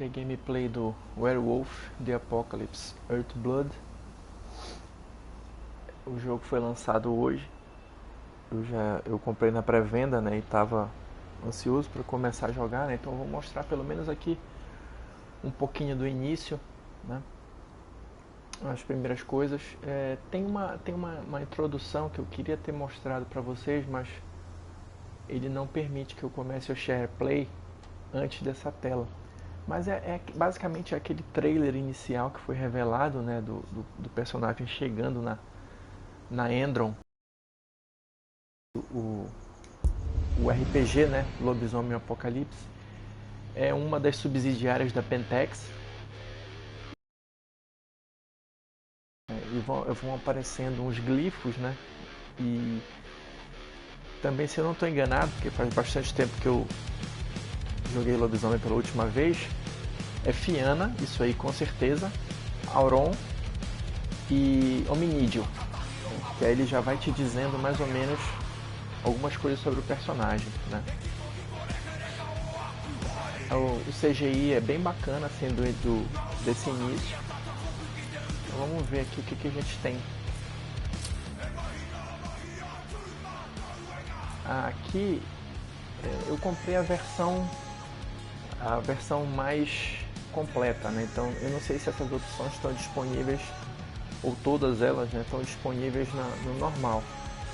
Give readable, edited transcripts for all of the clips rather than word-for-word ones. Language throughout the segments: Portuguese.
A gameplay do Werewolf Apocalypse Earthblood. O jogo foi lançado hoje. Eu comprei na pré-venda, né, e estava ansioso para começar a jogar, né, então eu vou mostrar pelo menos aqui um pouquinho do início, né, as primeiras coisas. Tem uma introdução que eu queria ter mostrado para vocês, mas ele não permite que eu comece o share play antes dessa tela. Mas basicamente aquele trailer inicial que foi revelado, né, do personagem chegando na Endron, o RPG, né, Lobisomem Apocalipse, é uma das subsidiárias da Pentex. E vão aparecendo uns glifos, né, e também, se eu não estou enganado, porque faz bastante tempo que eu joguei Lobisomem pela última vez, é Fiana, isso aí com certeza, Auron e Hominídeo, que aí ele já vai te dizendo mais ou menos algumas coisas sobre o personagem, né? O CGI é bem bacana, assim, desse início. Então vamos ver aqui o que a gente tem. Aqui eu comprei a versão mais completa, né? Então eu não sei se essas opções estão disponíveis, ou todas elas, né, estão disponíveis no normal.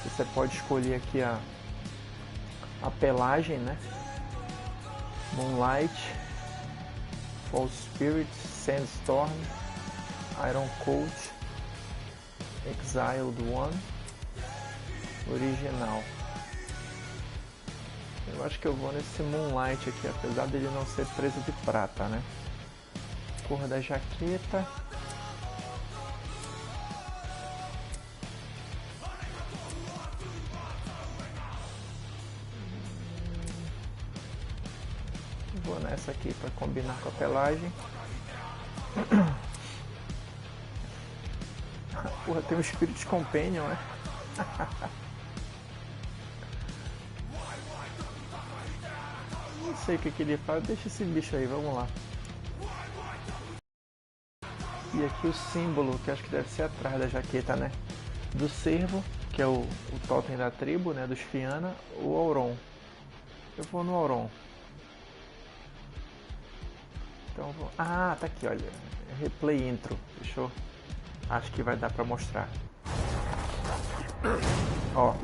Você pode escolher aqui a pelagem, né? Moonlight, False Spirit, Sandstorm, Iron Cold, Exiled One, Original. Eu acho que eu vou nesse Moonlight aqui, apesar dele não ser preso de prata, né? Cor da jaqueta. Vou nessa aqui para combinar com a pelagem. Porra, tem um Spirit Companion, né? Não sei o que ele faz, deixa esse bicho aí, vamos lá. E aqui o símbolo, que acho que deve ser atrás da jaqueta, né? Do cervo, que é o totem da tribo, né? Dos Fiana, o Auron. Eu vou no Auron. Então vou... Ah, tá aqui, olha. Replay intro. Fechou? Acho que vai dar pra mostrar. Ó.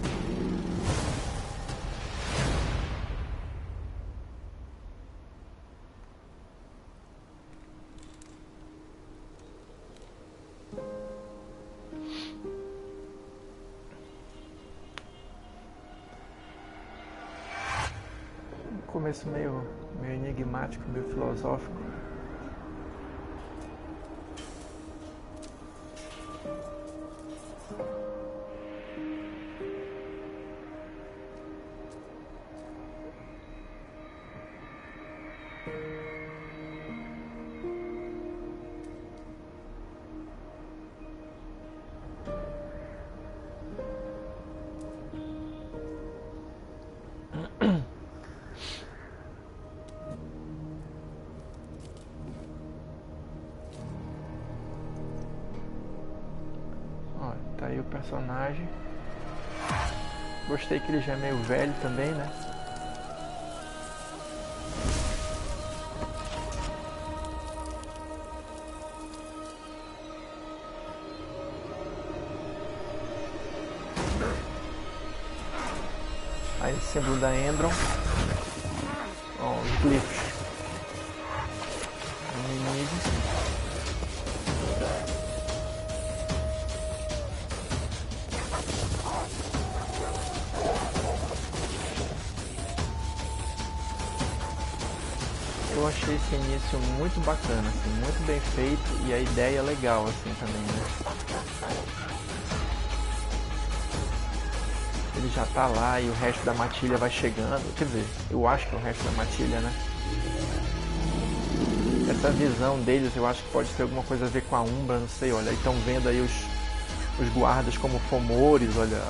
Começo meio enigmático, meio filosófico. Tá aí o personagem. Gostei que ele já é meio velho também, né? Aí o símbolo da Endron. Ó, os glifos. Eu achei esse início muito bacana, assim, muito bem feito, e a ideia é legal, assim, também, né? Ele já tá lá e o resto da matilha vai chegando, quer dizer, eu acho que é o resto da matilha, né? Essa visão deles eu acho que pode ter alguma coisa a ver com a Umbra, não sei, olha, estão vendo aí os guardas como fomores, olha...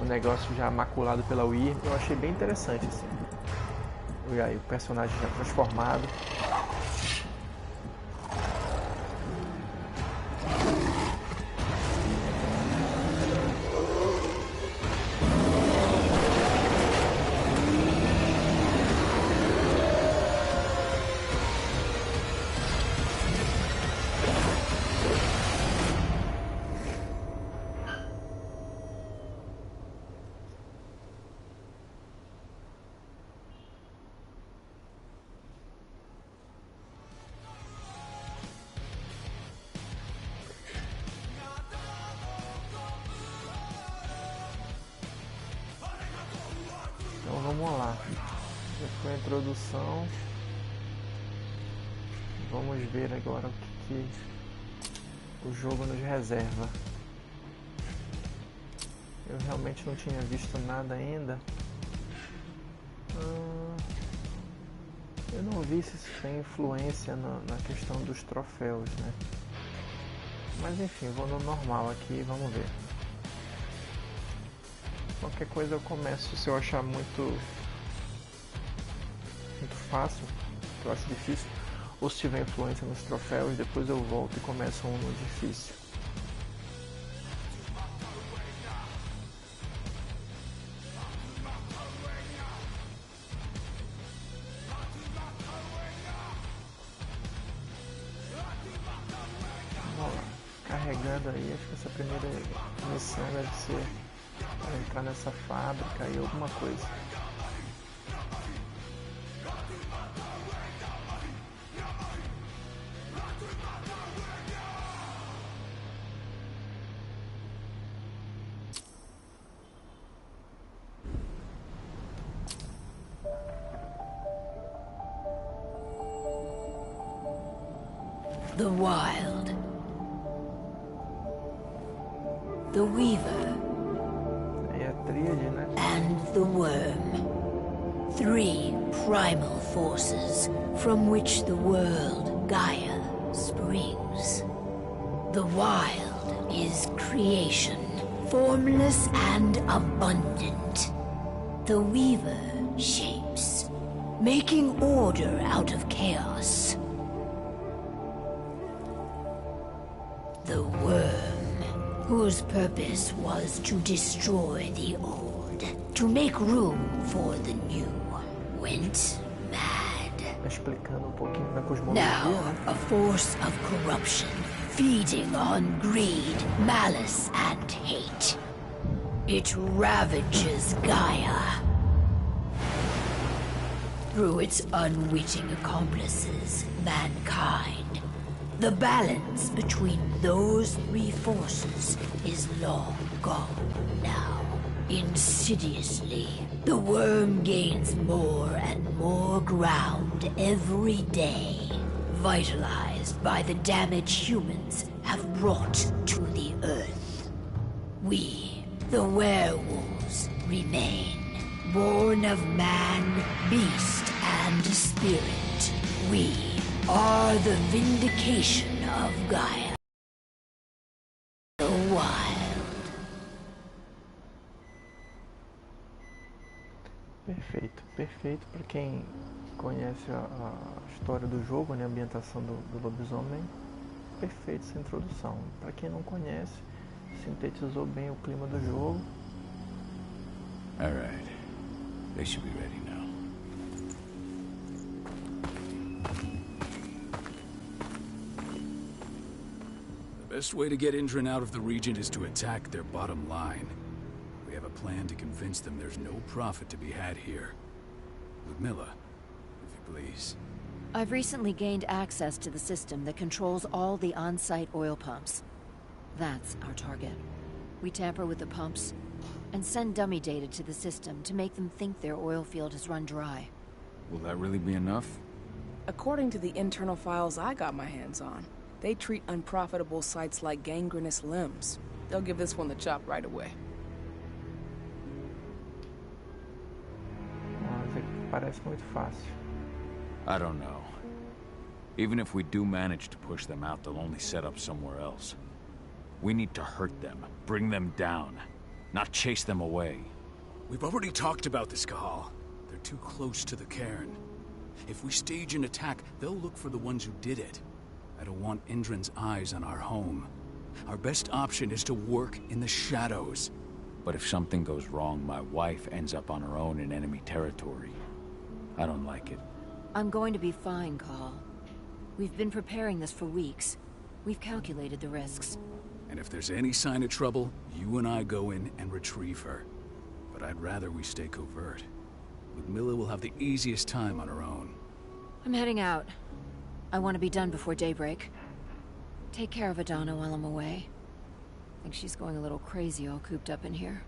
O negócio já maculado pela Wyrm, eu achei bem interessante, assim. E aí, o personagem já transformado. Então vamos lá, já foi a introdução, vamos ver agora o que o jogo nos reserva. Eu realmente não tinha visto nada ainda. Eu não vi se isso tem influência na questão dos troféus, né? Mas enfim, vou no normal aqui e vamos ver. Qualquer coisa eu começo, se eu achar muito fácil, que eu acho difícil, ou se tiver influência nos troféus, depois eu volto e começo um no difícil. Vamos lá, carregando aí, acho que essa primeira missão deve ser para entrar nessa fábrica e alguma coisa. The Wild, the Weaver, É a tríade, né? and the Worm. 3 primal forces from which the world Gaia springs. The Wild is creation, formless and abundant. The Weaver shapes, making order out of chaos. The Worm, whose purpose was to destroy the old, to make room for the new, went mad. Explicando pouquinho da cosmologia, Now, né? a force of corruption, feeding on greed, malice, and hate. It ravages Gaia. Through its unwitting accomplices, mankind. The balance between those 3 forces is long gone now. Insidiously, the worm gains more and more ground every day, vitalized by the damage humans have brought to the earth. We, the werewolves, remain, born of man, beast, and spirit. We are the vindication of Gaia. The Wild. Perfeito, perfeito. Para quem conhece a história do jogo, né, a ambientação do lobisomem, perfeito essa introdução. Para quem não conhece, sintetizou bem o clima do jogo. Alright, they should be ready now. The best way to get Indran out of the region is to attack their bottom line. We have a plan to convince them there's no profit to be had here. Ludmilla, if you please. I've recently gained access to the system that controls all the on-site oil pumps. That's our target. We tamper with the pumps and send dummy data to the system to make them think their oil field has run dry. Will that really be enough? According to the internal files I got my hands on, they treat unprofitable sites like gangrenous limbs. They'll give this one the chop right away. Mas parece muito fácil. I don't know. Even if we do manage to push them out, they'll only set up somewhere else. We need to hurt them, bring them down, not chase them away. We've already talked about this, Kahal. They're too close to the cairn. If we stage an attack, they'll look for the ones who did it. I don't want Indran's eyes on our home. Our best option is to work in the shadows. But if something goes wrong, my wife ends up on her own in enemy territory. I don't like it. I'm going to be fine, Call. We've been preparing this for weeks. We've calculated the risks. And if there's any sign of trouble, you and I go in and retrieve her. But I'd rather we stay covert. Ludmilla will have the easiest time on her own. I'm heading out. I want to be done before daybreak. Take care of Adana while I'm away. I think she's going a little crazy all cooped up in here.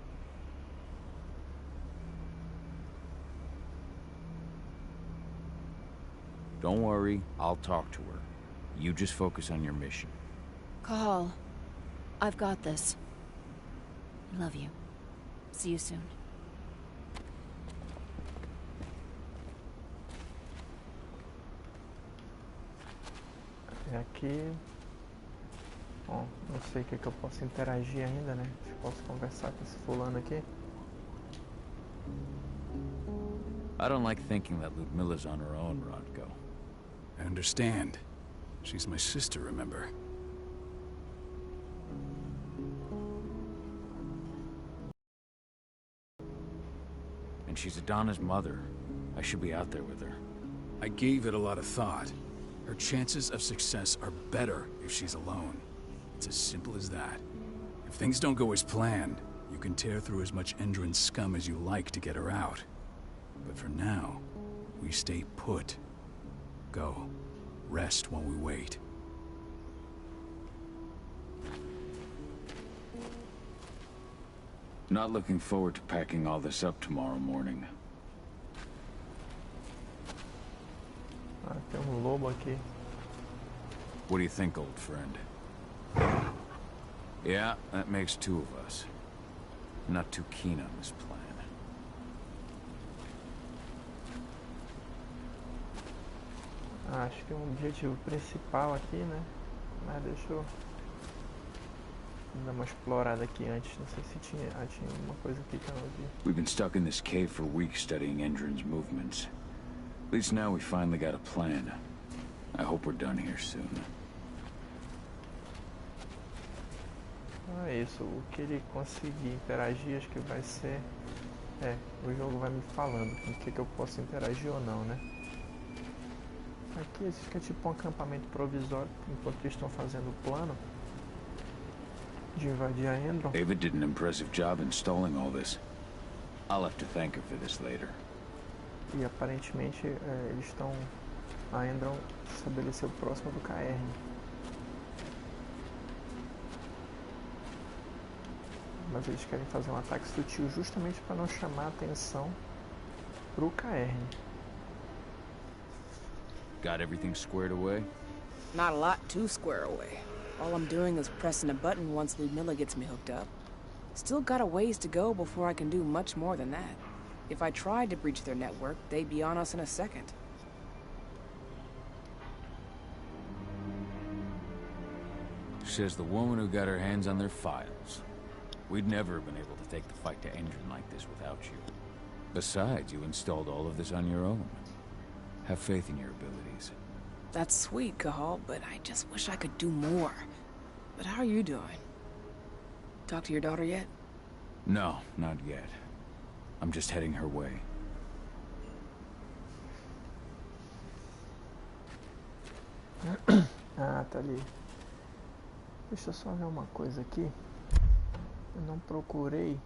Don't worry, I'll talk to her. You just focus on your mission. Call. I've got this. I love you. See you soon. Aqui, ó, não sei o que eu posso interagir ainda, né? Se eu posso conversar com esse fulano aqui. I don't like thinking that Ludmilla's on her own, Rodko. I understand. She's my sister, remember? And she's Adana's mother. I should be out there with her. I gave it a lot of thought. Her chances of success are better if she's alone. It's as simple as that. If things don't go as planned, you can tear through as much Endron scum as you like to get her out. But for now, we stay put. Go. Rest while we wait. Not looking forward to packing all this up tomorrow morning. Ah, tem lobo aqui. What do you think, old friend? Yeah, that makes two of us. Not too keen on this plan. Ah, acho que o objetivo principal aqui, né? Mas deixa eu dar uma explorada aqui antes. Não sei se tinha alguma coisa aqui que eu não vi. We've been stuck in this cave for weeks studying Endron's movements. At least now we finally got a plan. I hope we're done here soon. Então é isso. O que ele conseguir interagir, acho que vai ser... o jogo vai me falando com o que eu posso interagir ou não, né? Aqui esse fica tipo um acampamento provisório, enquanto eles estão fazendo o plano de invadir a Endron. David did an impressive job installing all this. I'll have to thank her for this later. E aparentemente eles estão... A Endron se estabeleceu próximo do Caerne. Mas eles querem fazer um ataque sutil justamente para não chamar a atenção pro Caerne. Got everything squared away? Not a lot to square away. All I'm doing is pressing a button once Ludmilla gets me hooked up. Still got a ways to go before I can do much more than that. If I tried to breach their network, they'd be on us in a second. Says the woman who got her hands on their files. We'd never have been able to take the fight to Endron like this without you. Besides, you installed all of this on your own. Have faith in your abilities. That's sweet, Cahal, but I just wish I could do more. But how are you doing? Talk to your daughter yet? No, not yet. I'm just heading her way. Ah, tá ali. Deixa eu só ver uma coisa aqui. Eu não procurei,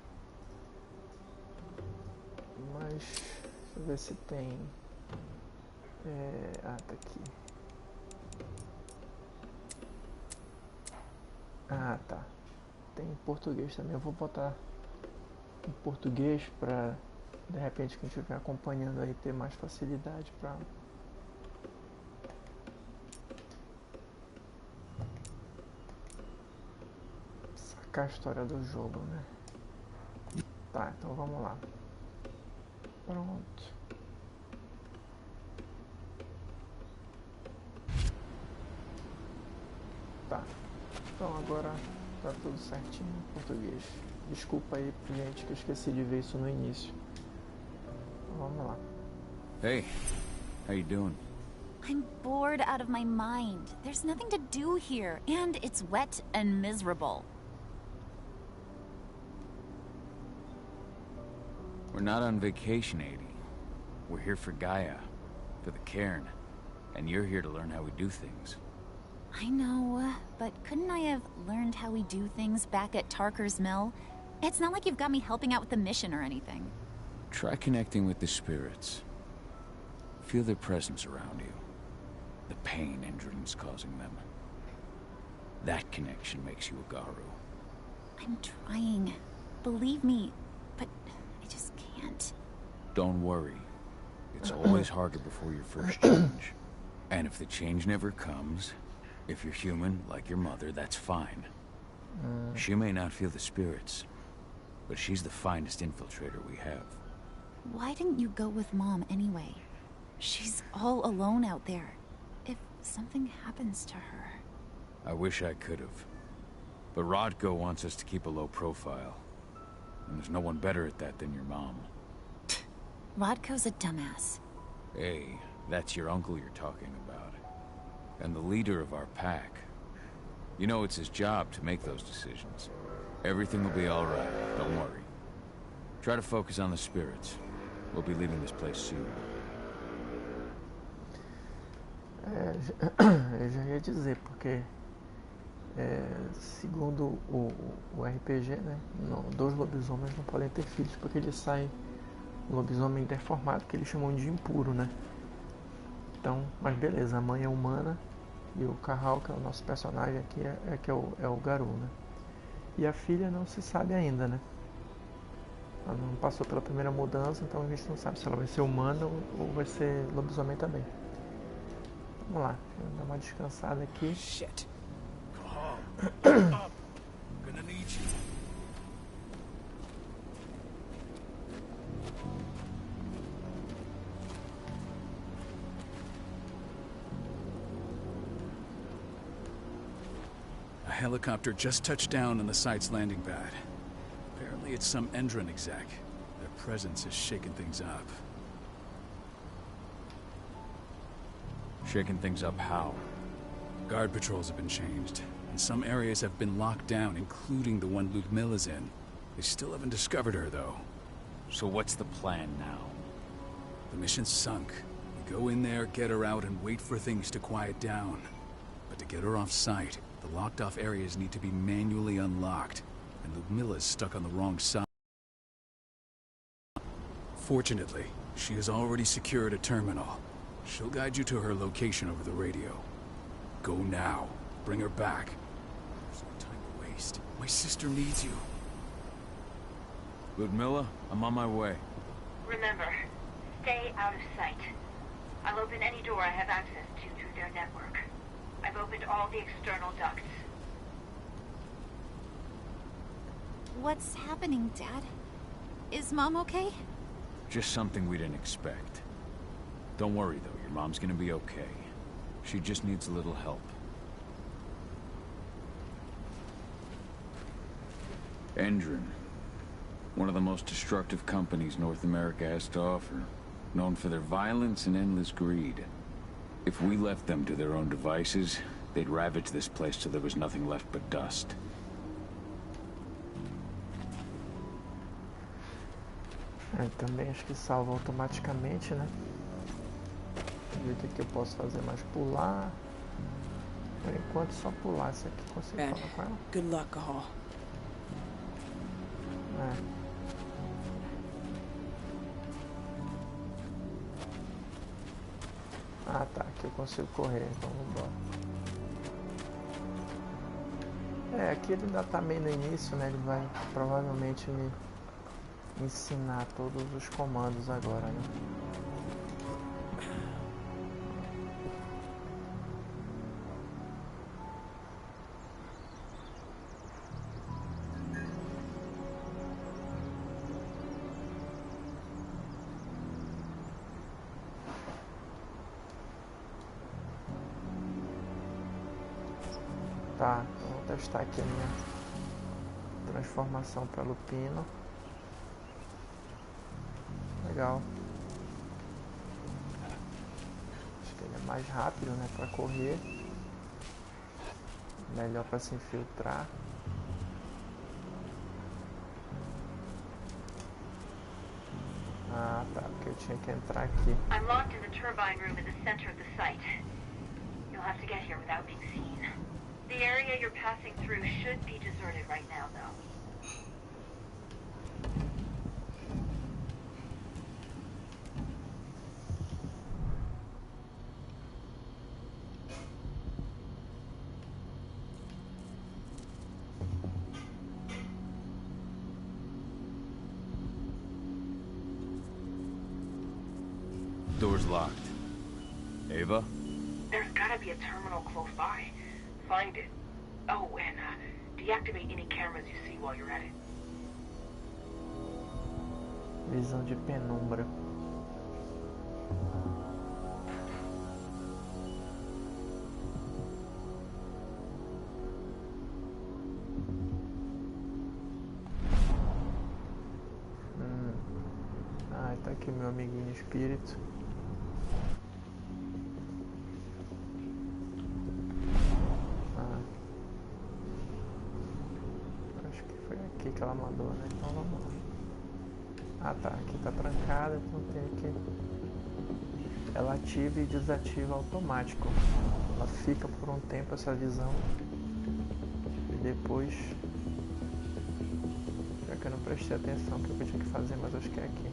mas deixa eu ver se tem. Ah, tá aqui. Ah, tá. Tem em português também. Eu vou botar em português pra de repente quem estiver acompanhando aí ter mais facilidade pra sacar a história do jogo, né? Tá, então vamos lá. Pronto. Tá. Então agora tá tudo certinho em português. Desculpa aí, gente, que eu esqueci de ver isso no início. Então, vamos lá. Hey, How you doing? I'm bored out of my mind. There's nothing to do here, and it's wet and miserable. We're not on vacation, Adie. We're here for Gaia, for the cairn, and you're here to learn how we do things. I know, but couldn't I have learned how we do things back at Tarker's Mill? It's not like you've got me helping out with the mission or anything. Try connecting with the spirits. Feel their presence around you. The pain Endrin's causing them. That connection makes you a Garu. I'm trying. Believe me, but I just can't. Don't worry. It's always harder before your first change. And if the change never comes, if you're human, like your mother, that's fine. She may not feel the spirits, but she's the finest infiltrator we have. Why didn't you go with Mom anyway? She's all alone out there. If something happens to her... I wish I could have. But Rodko wants us to keep a low profile. And there's no one better at that than your mom. Rodko's a dumbass. Hey, that's your uncle you're talking about. And the leader of our pack. You know it's his job to make those decisions. Everything will be all right, don't worry. Try to focus on the spirits. We'll be leaving this place soon. Eu já ia dizer, porque segundo o RPG, né, dois lobisomens não podem ter filhos, porque eles saem um lobisomem deformado, que eles chamam de impuro, né? Então, mas beleza, a mãe é humana e o Carral, que é o nosso personagem aqui, é o Garu, né? E a filha não se sabe ainda, né? Ela não passou pela primeira mudança, então a gente não sabe se ela vai ser humana ou vai ser lobisomem também. Vamos lá, deixa eu dar uma descansada aqui. Shit. Up. Gonna need you. A helicopter just touched down on the site's landing pad. Apparently it's some Endron exec. Their presence is shaking things up. Shaking things up how? Guard patrols have been changed, and some areas have been locked down, including the one Ludmilla's in. They still haven't discovered her, though. So what's the plan now? The mission's sunk. We go in there, get her out, and wait for things to quiet down. But to get her off-site, the locked-off areas need to be manually unlocked, and Ludmilla's stuck on the wrong side. Fortunately, she has already secured a terminal. She'll guide you to her location over the radio. Go now. Bring her back. There's no time to waste. My sister needs you. Ludmilla, I'm on my way. Remember, stay out of sight. I'll open any door I have access to through their network. I've opened all the external ducts. What's happening, Dad? Is Mom okay? Just something we didn't expect. Don't worry, though. Your mom's gonna be okay. She just needs a little help. Endron. One of the most destructive companies North America has to offer. Known for their violence and endless greed. If we left them to their own devices, they'd ravage this place till there was nothing left but dust. Também acho que salva automaticamente, né? Ver o que eu posso fazer mais. Pular. Por enquanto só pular. Isso aqui consigo falar com ela. Good luck, Cahal. Ah tá, aqui eu consigo correr, então vambora. Aqui ele ainda tá meio no início, né? Ele vai provavelmente me ensinar todos os comandos agora, né? Tá, então vou testar aqui a minha transformação para lupino. Legal. mais rápido, né, para correr, melhor para se infiltrar. Ah, tá, porque eu tinha que entrar aqui. I'm locked in the turbine room in the center of the site. You'll have to get here without being seen. The area you're passing through should be deserted right now, though. Door's locked. Ava? There's gotta be a terminal close by. Find it. Oh, and deactivate any cameras you see while you're at it. Visão de penumbra. Ah, tá aqui meu amiguinho espírito. Que ela mandou, né? Então vamos lá. Ah, tá. Aqui tá trancada, então tem que... Ela ativa e desativa automático. Ela fica por um tempo essa visão. E depois... Já que eu não prestei atenção que eu tinha que fazer, mas acho que é aqui.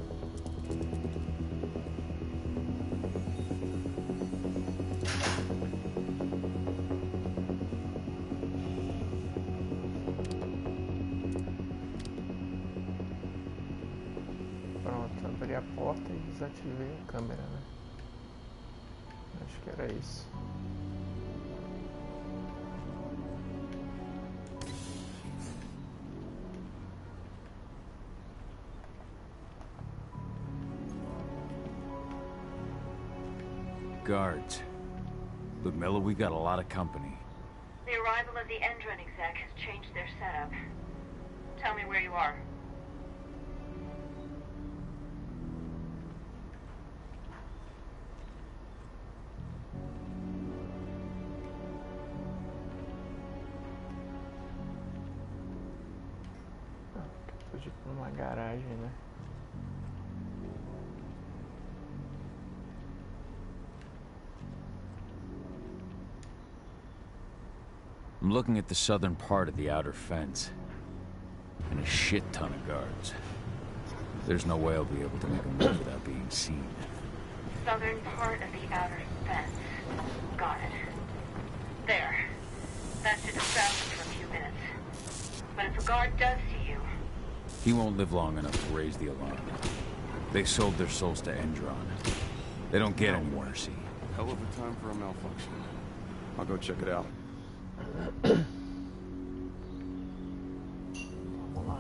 Abri a porta e desativei a câmera, né? Acho que era isso. Guards. Ludmilla, we got a lot of company. The arrival of the Endron exec has changed their setup. Tell me where you are. Tipo numa garagem, né? I'm looking at the southern part of the outer fence. And a shit ton of guards. There's no way I'll be able to make a move without being seen. Southern part of the outer fence. Got it. There. That should distract you for a few minutes. But if a guard does see you... He won't live long enough to raise the alarm. They sold their souls to Endron. They don't get any mercy. Hell of a time for a malfunction. I'll go check it out. Vamos lá.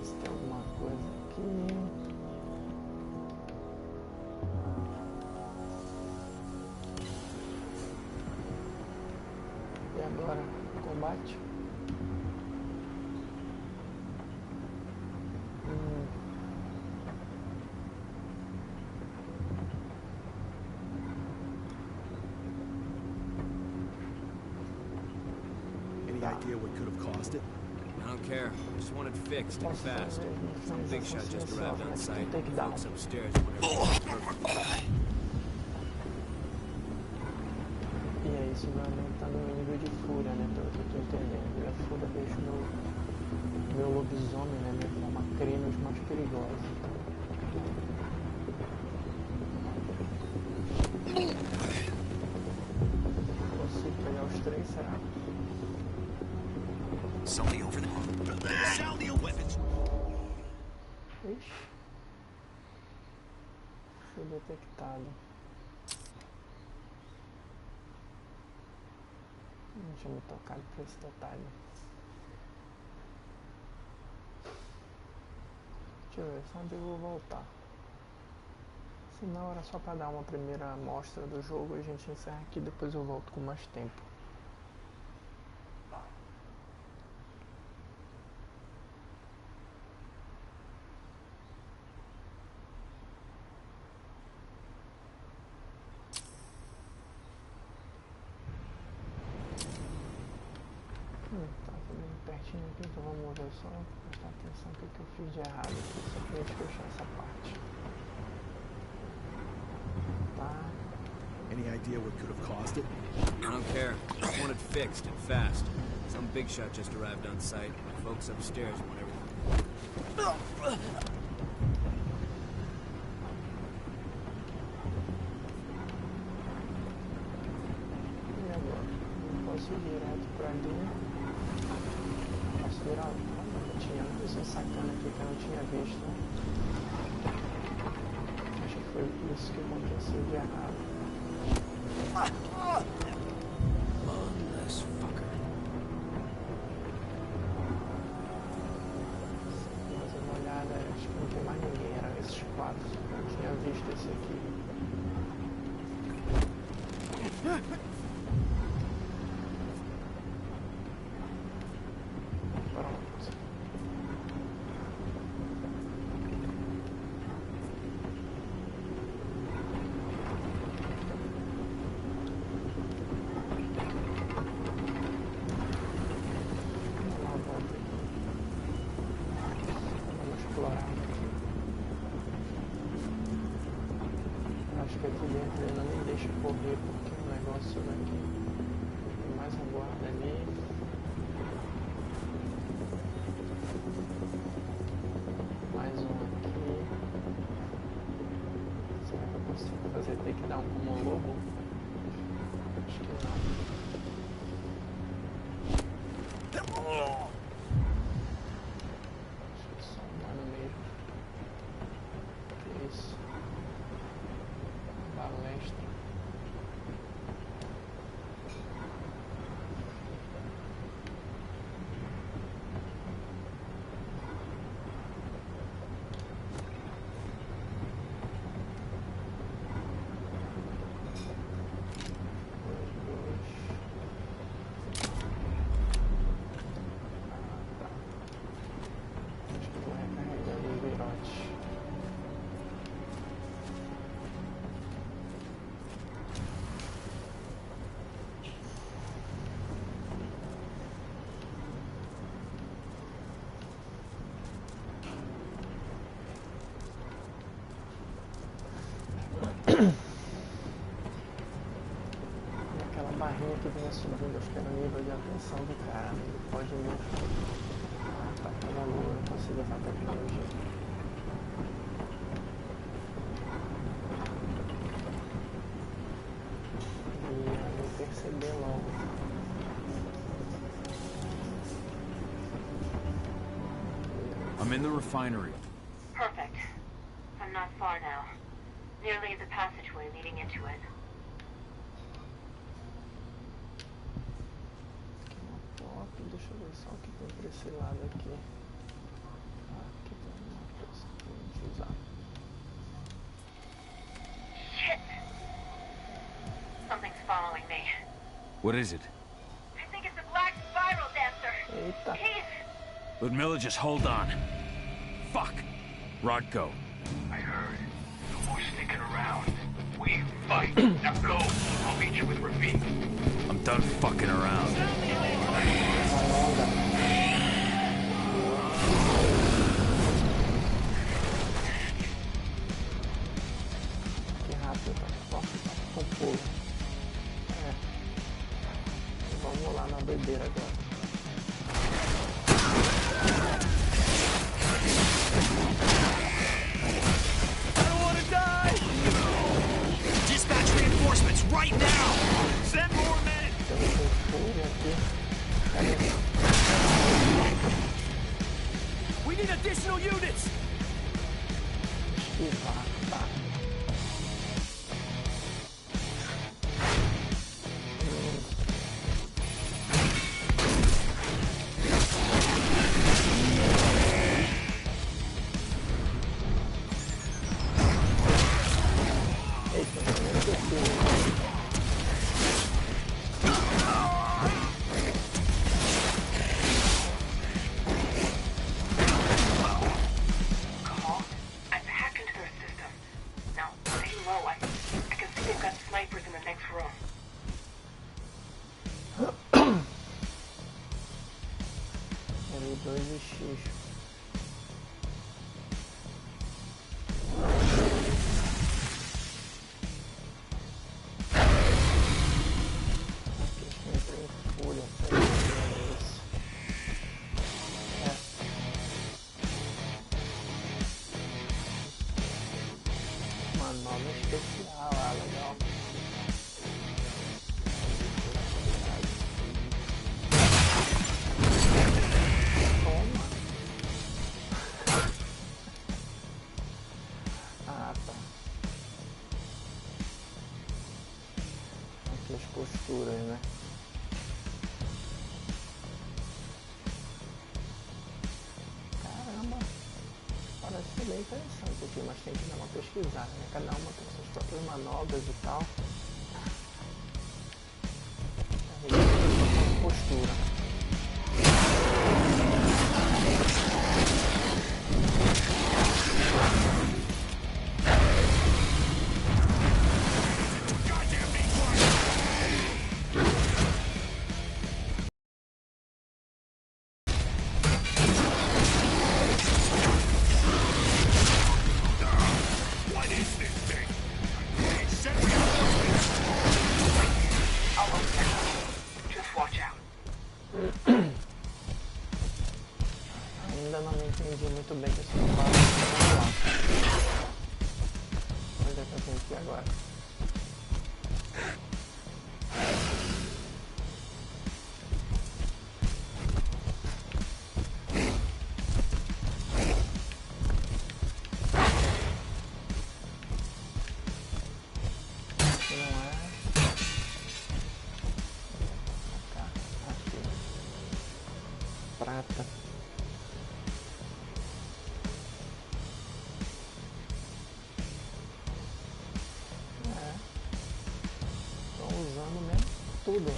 Se tem alguma coisa aqui. E agora, combate. Any idea what could have caused it? I don't care. I just want it fixed and fast. Some big shot just arrived on site. Folks upstairs whenever. E é isso, vai aumentando o meu nível de fúria, né? Pelo que eu tô entendendo. E a fúria deixa meu lobisomem, né? Minha forma crênios mais perigosa. Consigo pegar os três, será? Somebody over there. Sound your weapons. Ixi. Fui detectado. Não tinha me tocado por esse detalhe. Deixa eu ver só onde eu vou voltar. Se não, era só para dar uma primeira amostra do jogo e a gente encerra aqui, depois eu volto com mais tempo. Tá bem pertinho aqui, então vamos ver só, prestar atenção no que eu fiz de errado aqui, só pra gente fechar essa parte. Tá. Any idea what could have caused it? I don't care. Just want it fixed and fast. Some big shot just arrived on site. My folks upstairs want everything. E agora? Eu posso ir direto pra ali. Posso virar lá? Tinha uma pessoa sacana aqui que eu não tinha visto. Acho que foi isso que aconteceu de errado. Bloodless fucker. Mas uma olhada, acho que não tem mais ninguém, eram esses 4. Eu não tinha visto esse aqui. Pronto. Vamos explorar. Acho que aqui dentro ele não me deixa correr porque o negócio daqui tem mais um guarda ali. Mais um aqui. Será que eu consigo fazer takedown como lobo? Acho que não. Acho que só um humano mesmo. Que isso? Balestra. Acho que vou recarregar o virote. Aquela barrinha que vinha subindo, acho que era o nível de atenção do cara, né? Ele pode me atacar na lua, eu não consigo usar a tecnologia. E me perceber logo. I'm in the refinery. Perfect. I'm not far now. Nearly the passageway leading into it. Top, deixa eu ver só o que tem pra esse lado aqui. Aqui tem uma coisa pra gente usar. Shit! Something's following me. What is it? I think it's a black spiral dancer. Eita. He's... Ludmilla, just hold on. Fuck. Rodko. I heard. No more sticking around. We fight. Now go. I'll meet you with Rafik. I'm done fucking around. Que rápido, tá forte, tá com pulo. É. Vamos lá na doideira agora. Dispatch reinforcements right now. Send more men. Temos um fogo aqui. L2 X. Posturas, né? Caramba, parece ser bem interessante aqui, mas tem que dar uma pesquisada, né? Cada uma tem suas próprias manobras e tal. Postura. Ainda não entendi muito bem esse combate. Onde é que eu tenho que ir agora? Prata. Estão usando mesmo tudo.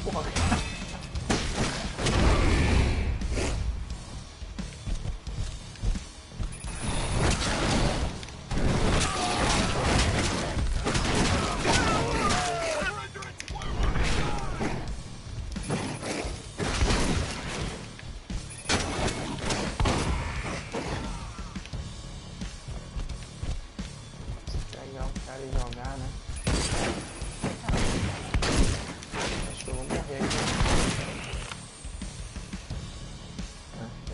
Porra. E jogar, né? Acho que eu vou morrer aqui.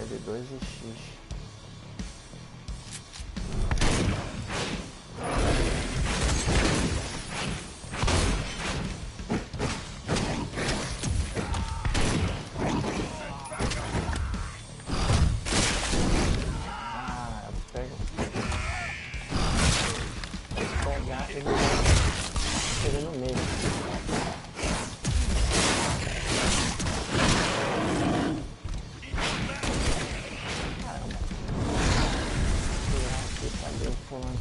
L2 e X. Ele no meio. Caramba. Aqui, cadê o fulano?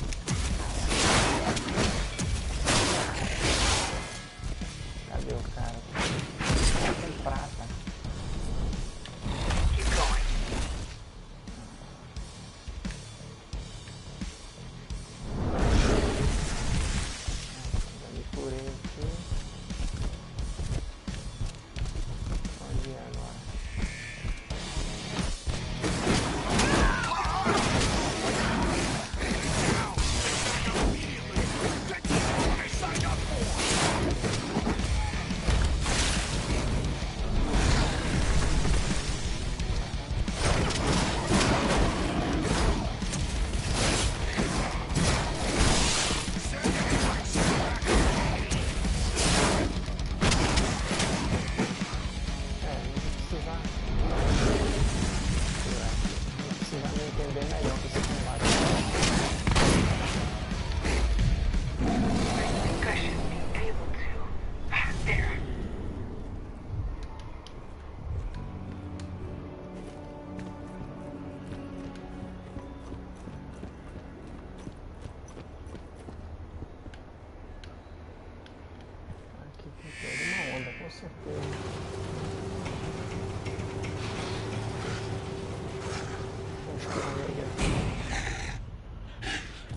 Cadê o cara? Tem prata.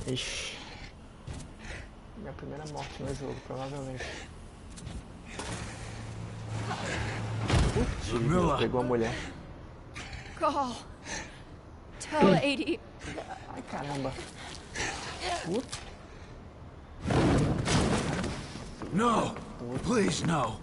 Ixi. Minha primeira morte no jogo, provavelmente. desviou, pegou a mulher. Call. Tell 80. Ai, caramba. Puta. No! Please, no!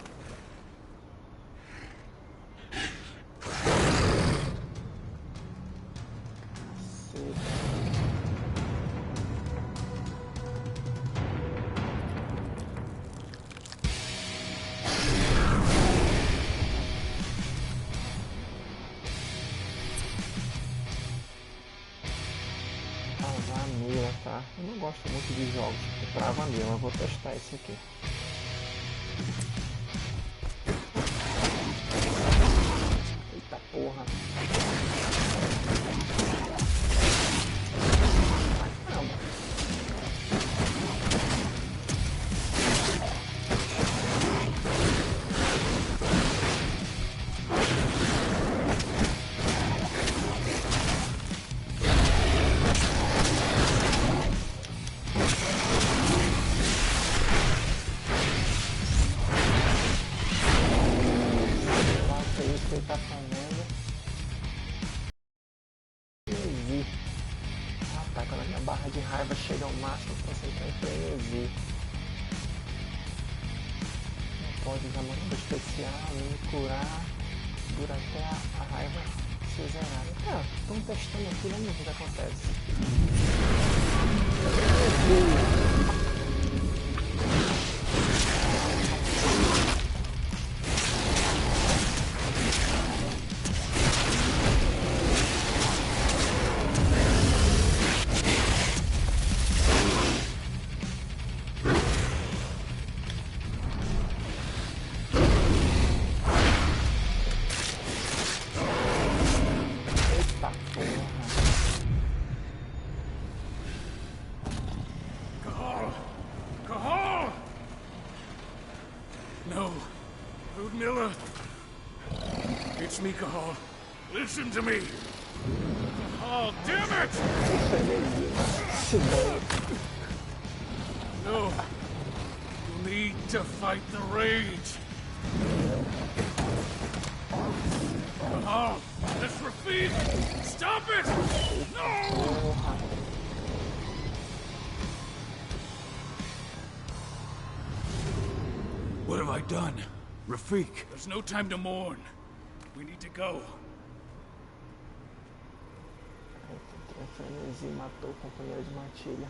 Travar a mira, tá? Eu não gosto muito de jogos que trava a mira, mas vou testar esse aqui. Eita porra. Ai, caramba. Ele tá fazendo. Ah, tá, quando a minha barra de raiva chega ao máximo, você entra em frenesi. Não pode usar manobra especial, nem me curar. Dura até a raiva ser zerada. Tá, estamos testando aqui, vamos ver o que acontece. It's me, Cahal. Listen to me. Cahal, damn it! No. You need to fight the rage. Cahal, that's Rafik! Stop it! No! What have I done? Rafik! There's no time to mourn. We need to go. A frenesi matou o companheiro de matilha.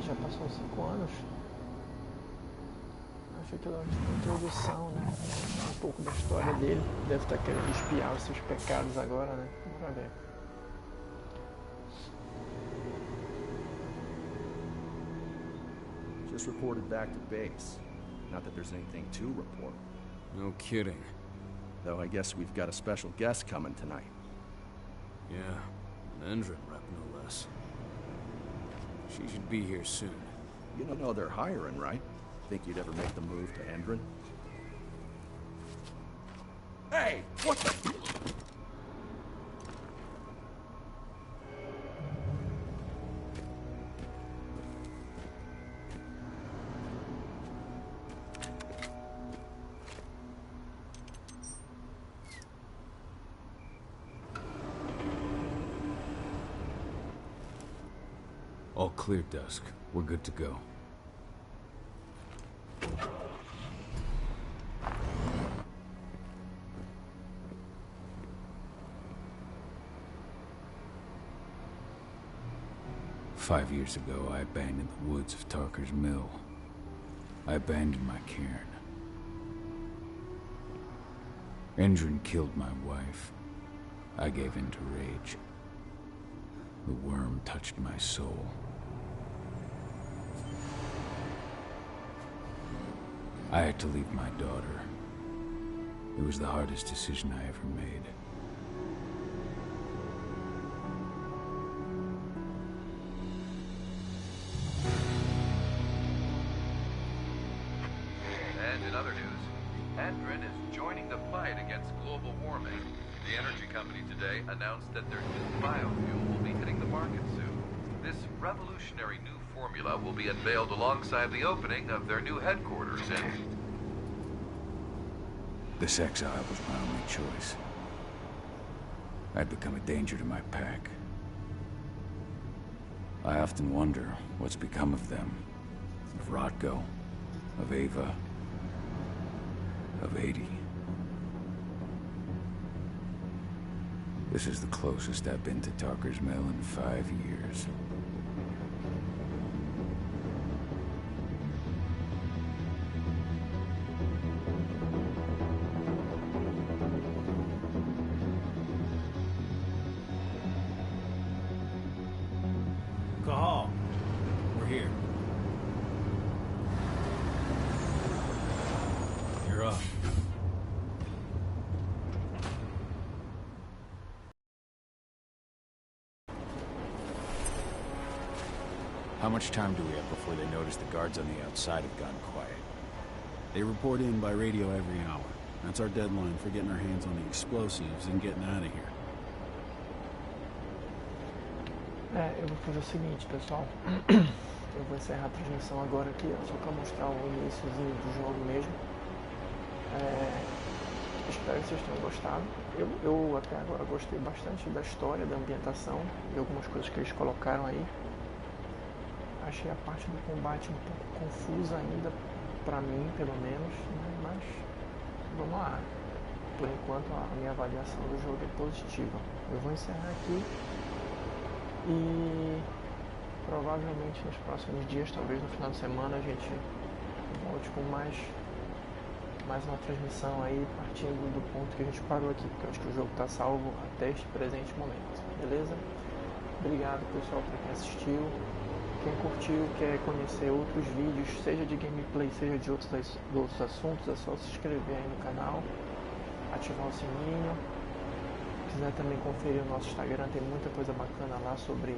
Já passou 5 anos. Achei que era uma introdução, né? Um pouco da história dele. Deve estar querendo espiar os seus pecados agora, né? Bora ver. Just reported back to base. Not that there's anything to report. No kidding. Though I guess we've got a special guest coming tonight. Yeah, an Endron rep no less. She should be here soon. You don't know they're hiring, right? Think you'd ever make the move to Endron? Hey! What the... All clear, Dusk. We're good to go. Five years ago, I abandoned the woods of Tarker's Mill. I abandoned my cairn. Endron killed my wife. I gave in to rage. The worm touched my soul. I had to leave my daughter. It was the hardest decision I ever made. And in other news, Andrin is joining the fight against global warming. The energy company today announced that their new biofuel will be hitting the market soon. This revolutionary new formula will be unveiled alongside the opening of their new headquarters in... This exile was my only choice. I'd become a danger to my pack. I often wonder what's become of them. Of Rotko, of Ava, of 80. This is the closest I've been to Tarker's Mill in 5 years. Cahal, we're here. You're up. How much time do we have before they notice the guards on the outside have gone quiet? They report in by radio every hour. That's our deadline for getting our hands on the explosives and getting out of here. Eu vou fazer o seguinte, pessoal. Eu vou encerrar a transmissão agora aqui, só para mostrar o iníciozinho do jogo mesmo. Espero que vocês tenham gostado. Eu até agora gostei bastante da história, da ambientação e algumas coisas que eles colocaram aí. Achei a parte do combate um pouco confusa ainda, pra mim pelo menos, né? Mas vamos lá. Por enquanto a minha avaliação do jogo é positiva. Eu vou encerrar aqui e provavelmente nos próximos dias, talvez no final de semana, a gente volte com mais uma transmissão aí, partindo do ponto que a gente parou aqui, porque eu acho que o jogo está salvo até este presente momento, beleza? Obrigado, pessoal, para quem assistiu. Quem curtiu, quer conhecer outros vídeos, seja de gameplay, seja de outros assuntos, é só se inscrever aí no canal, ativar o sininho. Se quiser também conferir o nosso Instagram, tem muita coisa bacana lá sobre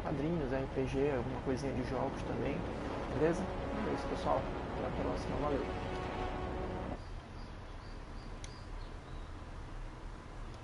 quadrinhos, RPG, alguma coisinha de jogos também, beleza? É isso, pessoal. Até a próxima, valeu!